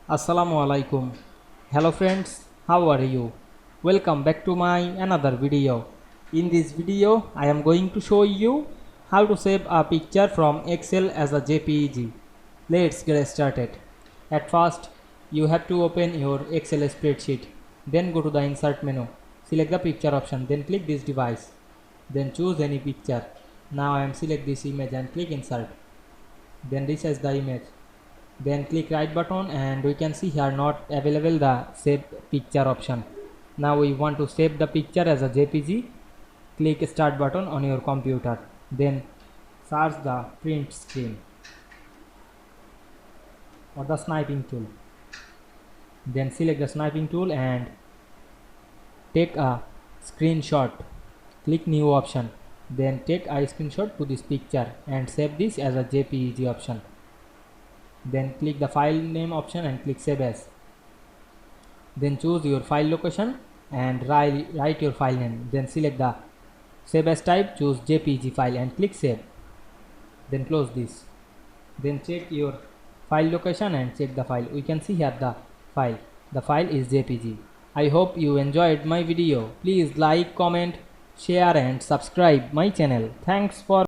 Assalamu Walaikum. Hello friends, how are you? Welcome back to my another video. In this video, I am going to show you how to save a picture from Excel as a JPEG. Let's get started. At first, you have to open your Excel spreadsheet. Then go to the insert menu. Select the picture option. Then click this device. Then choose any picture. Now I am select this image and click insert. Then resize the image. Then click right button and we can see here not available the save picture option. Now we want to save the picture as a JPG. Click start button on your computer. Then search the print screen or the sniping tool. Then select the sniping tool and take a screenshot. Click new option. Then take a screenshot to this picture and save this as a JPEG option. Then click the file name option and click save as. Then choose your file location and write your file name. Then select the save as type, choose JPG file and click save. Then close this. Then check your file location and check the file. We can see here the file. The file is JPG. I hope you enjoyed my video. Please like, comment, share and subscribe my channel. Thanks for